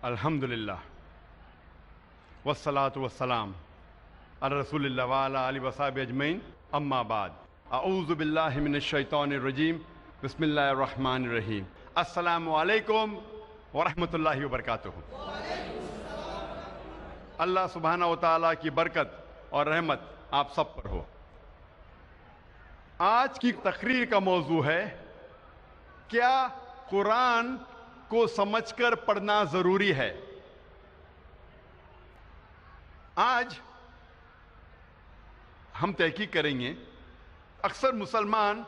الحمدللہ والصلاة والسلام علی رسول اللہ وعلی آلہ وصحبہ اجمعین، اما بعد، اعوذ باللہ من الشیطان الرجیم، بسم اللہ الرحمن الرحیم۔ السلام علیکم ورحمۃ اللہ وبرکاتہ۔ اللہ سبحانہ و تعالیٰ کی برکت اور رحمت آپ سب پر ہو۔ آج کی تقریر کا موضوع ہے، کیا قرآن کو سمجھ کر پڑھنا ضروری ہے؟ آج ہم تحقیق کریں گے اکثر مسلمان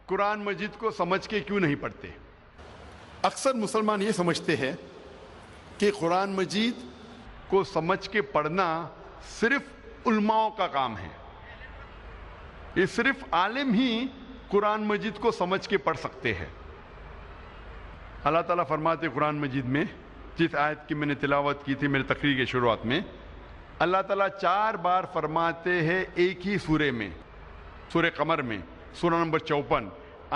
قرآن مجید کو سمجھ کے کیوں نہیں پڑھتے۔ اکثر مسلمان یہ سمجھتے ہیں کہ قرآن مجید کو سمجھ کے پڑھنا صرف علماؤں کا کام ہے، یہ صرف عالم ہی قرآن مجید کو سمجھ کے پڑھ سکتے ہیں۔ اللہ تعالیٰ فرماتے قرآن مجید میں، جس آیت کی میں نے تلاوت کی تھی میرے تقریر کے شروعات میں، اللہ تعالیٰ 4 بار فرماتے ہیں ایک ہی سورے میں، سورہ قمر میں، سورہ نمبر 54،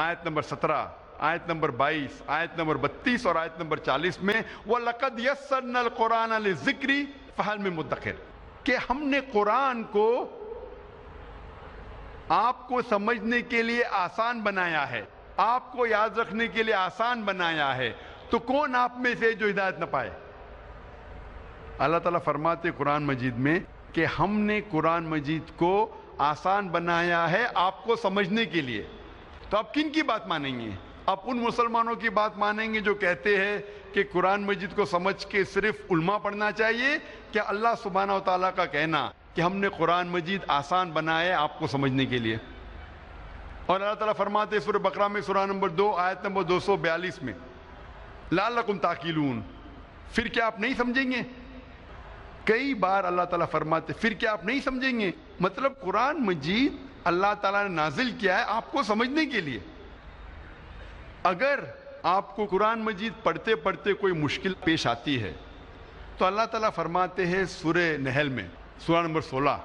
آیت نمبر 17، آیت نمبر 22، آیت نمبر 32 اور آیت نمبر 40 میں، وَلَقَدْ يَسَّرْنَا الْقُرْآنَ لِلذِّكْرِ فَهَلْ مِن مُدَّكِرٍ، کہ ہم نے قرآن کو آپ کو سمجھنے کے لیے آسان بنایا ہے، آپ کو یاد رکھنے کے لیے آسان بنایا ہے، تو کون آپ میں سے جو ہدایت نہ پائے؟ اللہ تعالیٰ فرماتے قرآن مجید میں کہ ہم نے قرآن مجید کو آسان بنایا ہے آپ کو سمجھنے کے لیے۔ تو آپ کن کی بات مانیں گے؟ آپ ان مسلمانوں کی بات مانیں گے جو کہتے ہیں کہ قرآن مجید کو سمجھ کے صرف علماء پڑھنا چاہیے، کہ اللہ سبحانہ و تعالیٰ کا کہنا کہ ہم نے قرآن مجید آسان بنایا ہے آپ کو سمجھنے کے لیے؟ اور اللہ تعالیٰ فرماتے سورہ بقرہ میں، سورہ نمبر 2، آیت نمبر 242 میں، لعلکم تعقلون، پھر کیا آپ نہیں سمجھیں گے؟ کئی بار اللہ تعالیٰ فرماتے پھر کیا آپ نہیں سمجھیں گے، مطلب قرآن مجید اللہ تعالیٰ نے نازل کیا ہے آپ کو سمجھنے کے لیے۔ اگر آپ کو قرآن مجید پڑھتے پڑھتے کوئی مشکل پیش آتی ہے تو اللہ تعالیٰ فرماتے ہیں سورہ نحل میں، سورہ نمبر 16،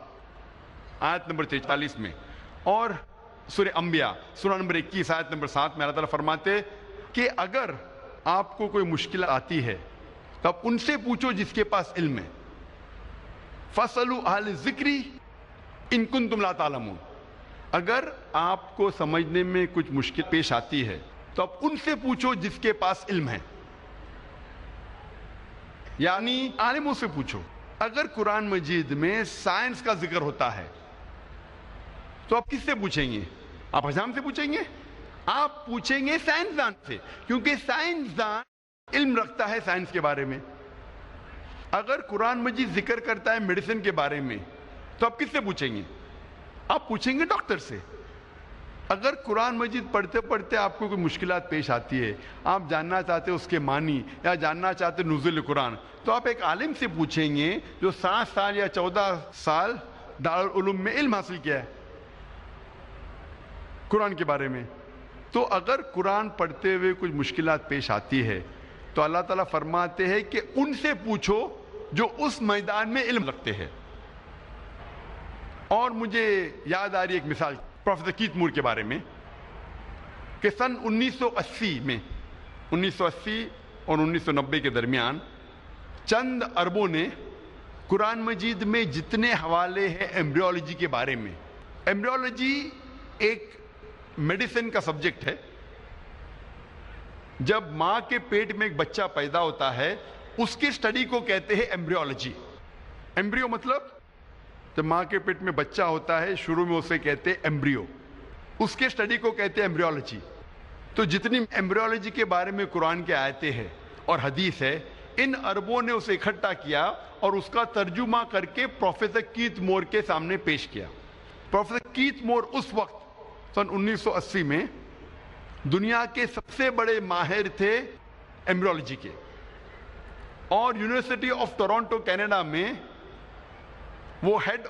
آیت نمبر 43 میں، اور سورہ انبیاء، سورہ نمبر 21، آیت نمبر 7 میں اللہ تعالیٰ فرماتے کہ اگر آپ کو کوئی مشکل آتی ہے تو آپ ان سے پوچھو جس کے پاس علم ہے، فَاسْأَلُوا أَهْلَ الذِّكْرِ إِن كُنتُمْ لَا تَعْلَمُونَ، اگر آپ کو سمجھنے میں کچھ مشکل پیش آتی ہے تو آپ ان سے پوچھو جس کے پاس علم ہے، یعنی عالموں سے پوچھو۔ اگر قرآن مجید میں سائنس کا ذکر ہوتا ہے تو آپ کس سے پوچھیں گے؟ آپ حجام سے پوچھیں گے؟ آپ پوچھیں گے سائنسدان سے، کیونکہ سائنسدان علم رکھتا ہے سائنس کے بارے میں۔ اگر قرآن مجید ذکر کرتا ہے میڈیسن کے بارے میں تو آپ کس سے پوچھیں گے؟ آپ پوچھیں گے ڈاکٹر سے۔ اگر قرآن مجید پڑھتے پڑھتے آپ کو کوئی مشکلات پیش آتی ہے، آپ جاننا چاہتے اس کے معنی یا جاننا چاہتے نزول قرآن، تو آپ ایک عالم سے پوچھیں گے جو 7 سال یا 14 سال دارالعلوم میں علم حاصل کیا ہے قرآن کے بارے میں۔ تو اگر قرآن پڑھتے ہوئے کچھ مشکلات پیش آتی ہے تو اللہ تعالیٰ فرماتے ہیں کہ ان سے پوچھو جو اس میدان میں علم رکھتے ہیں۔ اور مجھے یاد آ رہی ایک مثال پروفیسر کیت مور کے بارے میں، کہ سن 1980 میں، 1980 اور 1990 کے درمیان چند عربوں نے قرآن مجید میں جتنے حوالے ہیں ایمبریولوجی کے بارے میں، ایمبریولوجی ایک میڈیسن کا سبجیکٹ ہے۔ جب ماں کے پیٹ میں ایک بچہ پیدا ہوتا ہے اس کی سٹڈی کو کہتے ہیں ایمبریولوجی۔ ایمبریو مطلب جب ماں کے پیٹ میں بچہ ہوتا ہے شروع میں اسے کہتے ہیں ایمبریو، اس کے سٹڈی کو کہتے ہیں ایمبریولوجی۔ تو جتنی ایمبریولوجی کے بارے میں قرآن کے آیتیں ہیں اور حدیث ہے، ان عربوں نے اسے اکٹھا کیا اور اس کا ترجمہ کر کے پروفیسر کیت مور کے سامنے پیش کیا۔ پروفیسر کیت مور اس وقت سن 1980 میں دنیا کے سب سے بڑے ماہر تھے ایمبریولوجی کے، اور یونیورسٹی آف ٹورنٹو کینیڈا میں وہ head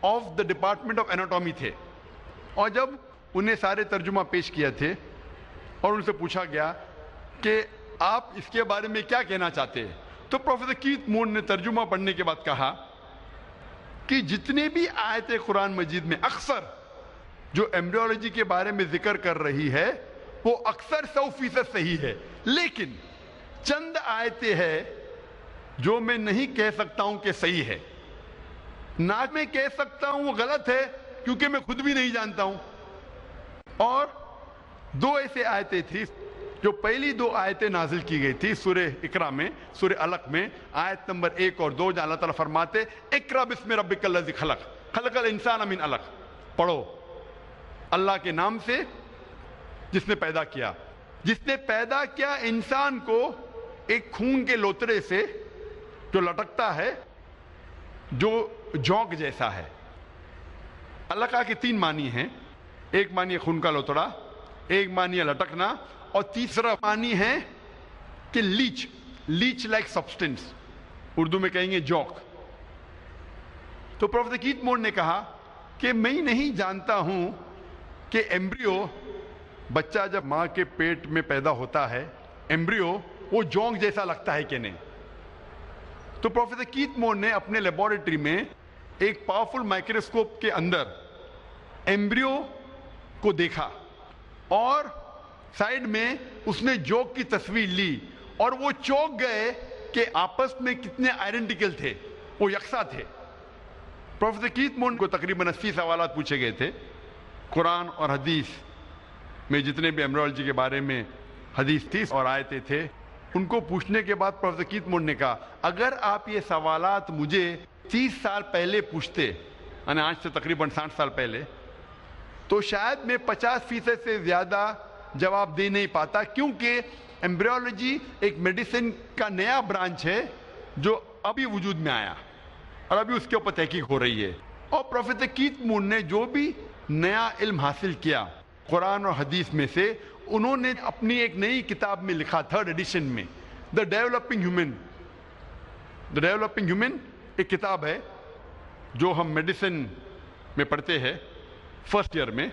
of the department of anatomy تھے۔ اور جب انہیں سارے ترجمہ پیش کیا تھے اور ان سے پوچھا گیا کہ آپ اس کے بارے میں کیا کہنا چاہتے ہیں، تو پروفیسر کیت مور نے ترجمہ پڑھنے کے بعد کہا کہ جتنے بھی آیتیں قرآن مجید میں اکثر جو ایمبریولوجی کے بارے میں ذکر کر رہی ہے وہ اکثر 100% صحیح ہے، لیکن چند آیتیں ہیں جو میں نہیں کہہ سکتا ہوں کہ صحیح ہے، نہ میں کہہ سکتا ہوں وہ غلط ہے کیونکہ میں خود بھی نہیں جانتا ہوں. اور دو ایسے آیتیں تھی جو پہلی دو آیتیں نازل کی گئی تھی سورہ اقرا میں، سورہ علق میں، آیت نمبر 1 اور 2، جہاں اللہ تعالیٰ فرماتے اقرا بسم ربک الذی خلق خلق الانسان من علق. پڑھو اللہ کے نام سے جس نے پیدا کیا، جس نے پیدا کیا انسان کو ایک خون کے لوترے سے جو لٹکتا ہے، جو جوک جیسا ہے. اللہ کا کے 3 معنی ہیں. ایک معنی ہے خون کا لوتڑا، ایک معنی ہے لٹکنا، اور تیسرا معنی ہے کہ لیچ لائک سبسٹنس، اردو میں کہیں گے جوک. تو پروفیسر کیت مور نے کہا کہ میں نہیں جانتا ہوں کہ ایمبریو، بچہ جب ماں کے پیٹ میں پیدا ہوتا ہے، ایمبریو وہ جونک جیسا لگتا ہے کہ نہیں. تو پروفیسر کیت مور نے اپنے لیبورٹری میں ایک پاورفل مائکروسکوپ کے اندر ایمبریو کو دیکھا اور سائیڈ میں اس نے جوک کی تصویر لی، اور وہ چونک گئے کہ آپس میں کتنے آئیڈینٹیکل تھے، وہ یکساں تھے. پروفیسر کیت مور کو تقریباً 80 سوالات پوچھے گئے تھے. قرآن اور حدیث میں جتنے بھی ایمبریولوجی کے بارے میں حدیث تھی اور آیتیں تھے، ان کو پوچھنے کے بعد پروفیسر کیت مور نے کہا اگر آپ یہ سوالات مجھے 30 سال پہلے پوچھتے، یعنی آج سے تقریباً 60 سال پہلے، تو شاید میں 50% سے زیادہ جواب دے نہیں پاتا، کیونکہ ایمبریولوجی ایک میڈیسن کا نیا برانچ ہے جو ابھی وجود میں آیا اور ابھی اس کے اوپر تحقیق ہو رہی ہے. اور پروفیسر کیت مور نے جو بھی نیا علم حاصل کیا قرآن اور حدیث میں سے، انہوں نے اپنی ایک نئی کتاب میں لکھا، 3rd ایڈیشن میں، دا ڈیولپنگ ہیومن. ایک کتاب ہے جو ہم میڈیسن میں پڑھتے ہیں 1st ایئر میں،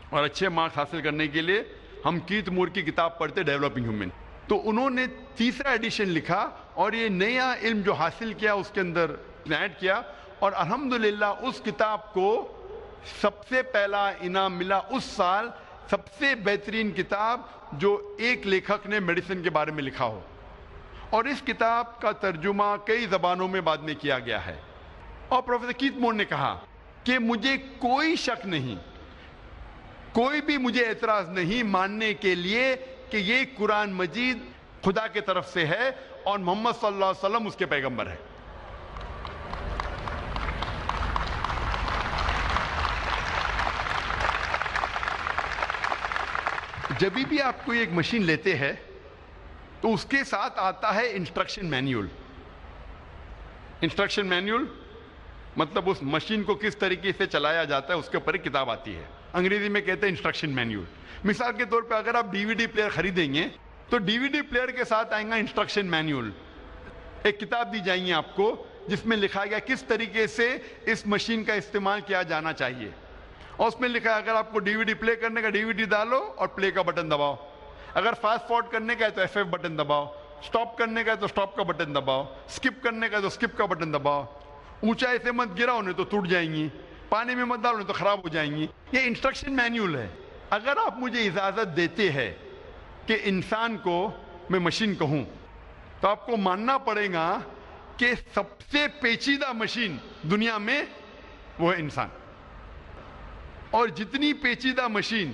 اور اچھے مارکس حاصل کرنے کے لیے ہم کیت مور کی کتاب پڑھتے ڈیولپنگ ہیومن. تو انہوں نے 3را ایڈیشن لکھا اور یہ نیا علم جو حاصل کیا اس کے اندر ایڈ کیا، اور الحمدللہ اس کتاب کو سب سے پہلا انعام ملا اس سال، سب سے بہترین کتاب جو ایک لیکھک نے میڈیسن کے بارے میں لکھا ہو. اور اس کتاب کا ترجمہ کئی زبانوں میں بعد میں کیا گیا ہے. اور پروفیسر کیت مور نے کہا کہ مجھے کوئی شک نہیں، کوئی بھی مجھے اعتراض نہیں ماننے کے لیے کہ یہ قرآن مجید خدا کے طرف سے ہے اور محمد صلی اللہ علیہ وسلم اس کے پیغمبر ہے. جب بھی آپ کوئی ایک مشین لیتے ہیں تو اس کے ساتھ آتا ہے انسٹرکشن مینیول. انسٹرکشن مینیول مطلب اس مشین کو کس طریقے سے چلایا جاتا ہے اس کے اوپر ایک کتاب آتی ہے، انگریزی میں کہتے ہیں انسٹرکشن مینیول. مثال کے طور پہ اگر آپ DVD پلیئر خریدیں گے تو DVD پلیئر کے ساتھ آئیں گا انسٹرکشن مینیول. ایک کتاب دی جائیں گی آپ کو جس میں لکھا گیا کس طریقے سے اس مشین کا استعمال کیا جانا چاہیے، اور اس میں لکھا ہے اگر آپ کو DVD پلے کرنے کا DVD ڈالو اور پلے کا بٹن دباؤ، اگر فاسٹ فارورڈ کرنے کا ہے تو FF بٹن دباؤ، سٹاپ کرنے کا ہے تو سٹاپ کا بٹن دباؤ، سکپ کرنے کا ہے تو سکپ کا بٹن دباؤ، اونچائی سے مت گراؤ نہیں تو ٹوٹ جائیں گی، پانی میں مت ڈالو نہیں تو خراب ہو جائیں گی. یہ انسٹرکشن مینیول ہے. اگر آپ مجھے اجازت دیتے ہیں کہ انسان کو میں مشین کہوں تو آپ کو ماننا پڑے گا کہ سب سے پیچیدہ مشین دنیا میں وہ ہے انسان، اور جتنی پیچیدہ مشین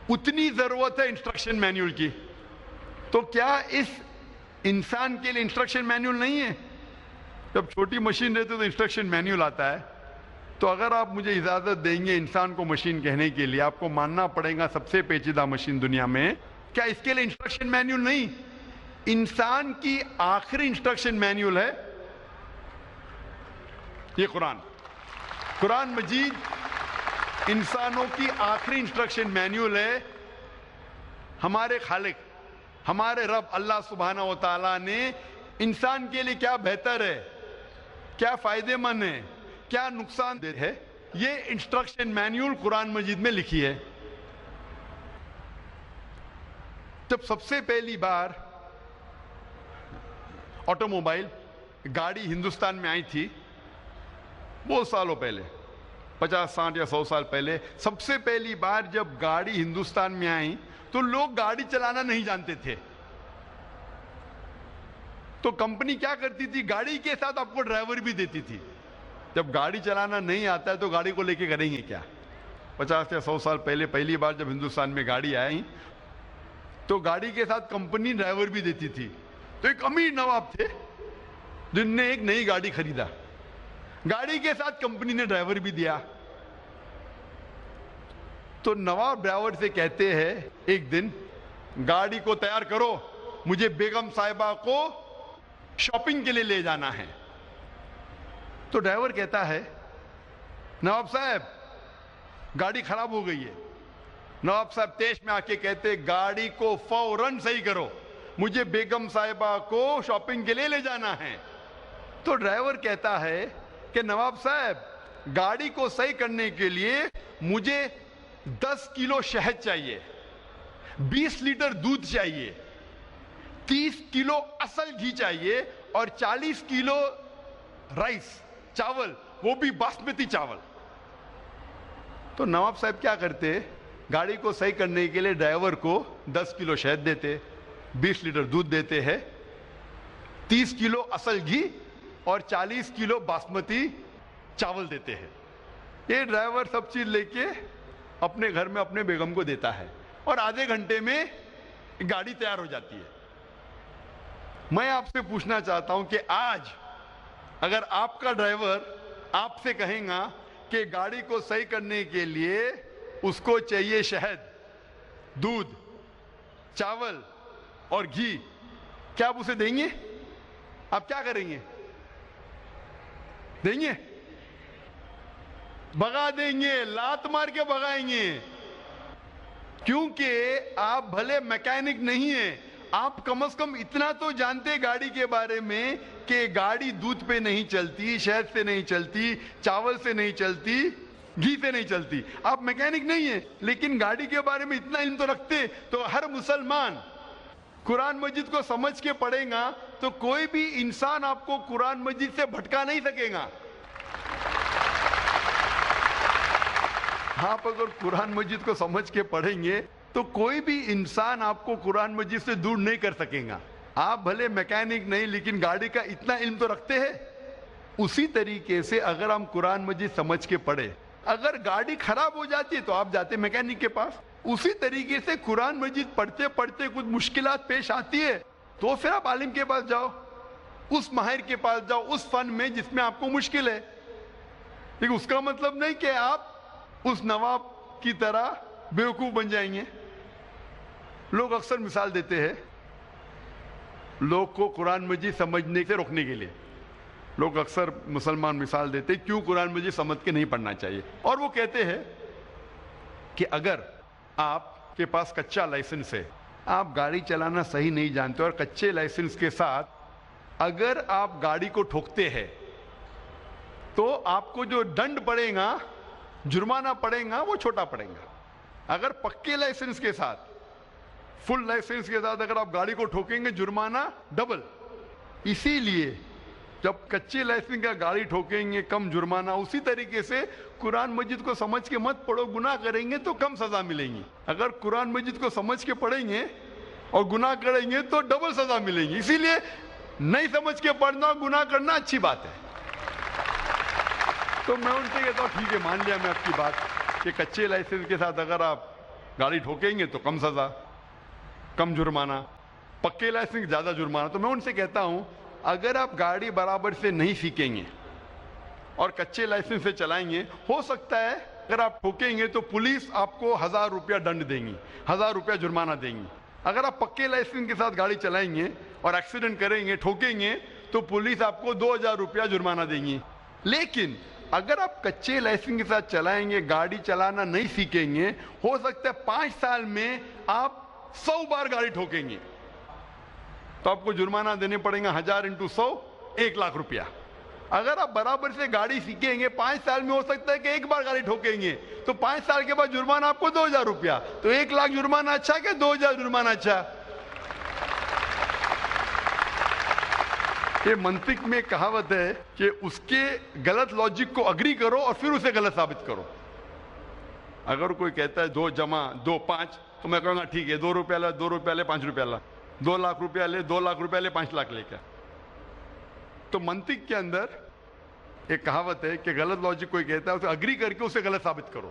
اتنی ضرورت ہے انسٹرکشن مینیول کی. تو کیا اس انسان کے لیے انسٹرکشن مینیول نہیں ہے؟ جب چھوٹی مشین رہتی ہے تو انسٹرکشن مینیول آتا ہے. تو اگر آپ مجھے اجازت دیں گے انسان کو مشین کہنے کے لیے، آپ کو ماننا پڑے گا سب سے پیچیدہ مشین دنیا میں، کیا اس کے لیے انسٹرکشن مینیول نہیں؟ انسان کی آخری انسٹرکشن مینیول ہے یہ قرآن مجید انسانوں کی آخری انسٹرکشن مینیول ہے. ہمارے خالق، ہمارے رب اللہ سبحانہ و تعالیٰ نے انسان کے لیے کیا بہتر ہے، کیا فائدے مند ہے، کیا نقصان دہ ہے، یہ انسٹرکشن مینیول قرآن مجید میں لکھی ہے. جب سب سے پہلی بار آٹو موبائل گاڑی ہندوستان میں آئی تھی بہت سالوں پہلے، 50 60 یا 100 سال پہلے، سب سے پہلی بار جب گاڑی ہندوستان میں آئی تو لوگ گاڑی چلانا نہیں جانتے تھے. تو کمپنی کیا کرتی تھی؟ گاڑی کے ساتھ آپ کو ڈرائیور بھی دیتی تھی. جب گاڑی چلانا نہیں آتا ہے تو گاڑی کو لے کے کریں گے کیا؟ 50 یا 100 سال پہلے پہلی بار جب ہندوستان میں گاڑی آئی تو گاڑی کے ساتھ کمپنی ڈرائیور بھی دیتی تھی. تو ایک امیر نواب تھے جن نے ایک نئی گاڑی خریدا, گاڑی کے ساتھ کمپنی نے ڈرائیور بھی دیا. تو نواب ڈرائیور سے کہتے ہیں ایک دن گاڑی کو تیار کرو, مجھے بیگم صاحبہ کو شاپنگ کے لیے لے جانا ہے. تو ڈرائیور کہتا ہے نواب صاحب گاڑی خراب ہو گئی ہے. نواب صاحب تیش میں آ کے کہتے گاڑی کو فوراً صحیح کرو, مجھے بیگم صاحبہ کو شاپنگ کے لیے لے جانا ہے. تو ڈرائیور کہتا ہے کہ نواب صاحب گاڑی کو صحیح کرنے کے لیے مجھے 10 کلو شہد چاہیے, 20 لیٹر دودھ چاہیے, 30 کلو اصل گھی چاہیے اور 40 کلو رائس چاول, وہ بھی باسمتی چاول. تو نواب صاحب کیا کرتے؟ گاڑی کو صحیح کرنے کے لیے ڈرائیور کو 10 کلو شہد دیتے, 20 لیٹر دودھ دیتے ہیں, 30 کلو اصل گھی اور 40 کلو باسمتی چاول دیتے ہیں. یہ ڈرائیور سب چیز لے کے اپنے گھر میں اپنے بیگم کو دیتا ہے اور آدھے گھنٹے میں گاڑی تیار ہو جاتی ہے. میں آپ سے پوچھنا چاہتا ہوں کہ آج اگر آپ کا ڈرائیور آپ سے کہیں گا کہ گاڑی کو صحیح کرنے کے لیے اس کو چاہیے شہد, دودھ, چاول اور گھی, کیا آپ اسے دیں گے؟ آپ کیا کریں گے؟ دیں گے؟ بھگا دیں گے, لات مار کے بھگائیں گے, کیونکہ آپ بھلے میکینک نہیں ہیں, آپ کم از کم اتنا تو جانتے گاڑی کے بارے میں کہ گاڑی دودھ پہ نہیں چلتی, شہد سے نہیں چلتی, چاول سے نہیں چلتی, گھی سے نہیں چلتی. آپ میکینک نہیں ہیں لیکن گاڑی کے بارے میں اتنا علم تو رکھتے. تو ہر مسلمان قرآن مجید کو سمجھ کے پڑھے گا تو کوئی بھی انسان آپ کو قرآن مجید سے بھٹکا نہیں سکے گا. آپ اگر قرآن مجید کو سمجھ کے پڑھیں گے تو کوئی بھی انسان آپ کو قرآن مجید سے دور نہیں کر سکے گا. آپ بھلے میکینک نہیں لیکن گاڑی کا اتنا علم تو رکھتے ہیں. اسی طریقے سے اگر ہم قرآن مجید سمجھ کے پڑھے, اگر گاڑی خراب ہو جاتی ہے تو آپ جاتے میکینک کے پاس. اسی طریقے سے قرآن مجید پڑھتے پڑھتے کچھ مشکلات پیش آتی ہے تو پھر آپ عالم کے پاس جاؤ, اس ماہر کے پاس جاؤ اس فن میں جس میں آپ کو مشکل ہے. لیکن اس کا مطلب نہیں کہ آپ اس نواب کی طرح بیوقوف بن جائیں گے. لوگ اکثر مثال دیتے ہیں لوگ کو قرآن مجید سمجھنے سے روکنے کے لیے. لوگ اکثر مسلمان مثال دیتے ہیں کیوں قرآن مجید سمجھ کے نہیں پڑھنا چاہیے, اور وہ کہتے ہیں کہ اگر آپ کے پاس کچا لائسنس ہے, آپ گاڑی چلانا صحیح نہیں جانتے اور کچے لائسنس کے ساتھ اگر آپ گاڑی کو ٹھوکتے ہیں تو آپ کو جو دنڈ پڑے گا, جرمانہ پڑے گا, وہ چھوٹا پڑے گا. اگر پکے لائسنس کے ساتھ, فل لائسنس کے ساتھ اگر آپ گاڑی کو ٹھوکیں گے جرمانہ ڈبل. اسی لیے جب کچے لائسنس کا گاڑی ٹھوکیں گے کم جرمانہ. اسی طریقے سے قرآن مجید کو سمجھ کے مت پڑھو, گناہ کریں گے تو کم سزا ملے گی. اگر قرآن مجید کو سمجھ کے پڑھیں گے اور گناہ کریں گے تو ڈبل سزا ملے گی. اسی لیے نہیں سمجھ کے پڑھنا اور گناہ کرنا اچھی بات ہے. تو میں ان سے کہتا ہوں ٹھیک ہے, مان لیا میں آپ کی بات کہ کچے لائسنس کے ساتھ اگر آپ گاڑی ٹھوکیں گے تو کم سزا, کم جرمانہ, پکے لائسنس زیادہ جرمانہ. تو میں ان سے کہتا ہوں اگر آپ گاڑی برابر سے نہیں سیکھیں گے اور کچے لائسنس سے چلائیں گے, ہو سکتا ہے اگر آپ ٹھوکیں گے تو پولیس آپ کو 1000 روپیہ دنڈ دیں گی, 1000 روپیہ جرمانہ دیں گی. اگر آپ پکے لائسنس کے ساتھ گاڑی چلائیں گے اور ایکسیڈنٹ کریں گے, ٹھوکیں گے, تو پولیس آپ کو 2000 روپیہ جرمانہ دیں گی. لیکن اگر آپ کچے لائسنس کے ساتھ چلائیں گے, گاڑی چلانا نہیں سیکھیں گے, ہو سکتا ہے 5 سال میں آپ 100 بار گاڑی ٹھوکیں گے تو آپ کو جرمانہ دینے پڑیں گا 1000 انٹو 100 1 لاکھ روپیہ. اگر آپ برابر سے گاڑی سیکھیں گے 5 سال میں ہو سکتا ہے کہ 1 بار گاڑی ٹھوکیں گے تو 5 سال کے بعد جرمانہ آپ کو 2000 روپیہ. تو 1 لاکھ جرمانہ اچھا کہ 2000 جرمانہ اچھا؟ یہ منطق میں کہاوت ہے کہ اس کے غلط لاجک کو اگری کرو اور پھر اسے غلط ثابت کرو. اگر کوئی کہتا ہے 2 جمع 2 5 تو میں کہوں گا ٹھیک ہے 2 روپیہ لے 2 روپیہ لے 5 روپیہ لا, 2 لاکھ روپیہ لے 2 لاکھ روپیہ لے 5 لاکھ لے کیا. تو منطق کے اندر ایک کہاوت ہے کہ غلط لاجک کوئی کہتا ہے اسے اگری کر کے اسے غلط ثابت کرو.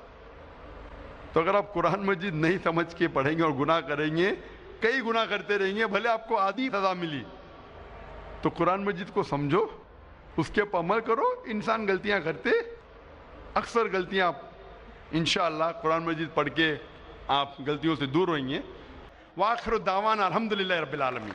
تو اگر آپ قرآن مجید نہیں سمجھ کے پڑھیں گے اور گناہ کریں گے، کئی گناہ کرتے رہیں گے، بھلے آپ کو آدھی سزا ملی. تو قرآن مجید کو سمجھو، اس کے اوپر عمل کرو. انسان غلطیاں کرتے، اکثر غلطیاں انشاءاللہ قرآن مجید پڑھ کے آپ غلطیوں سے دور ہوئیں گے. وآخر دعوانا الحمدللہ رب العالمین.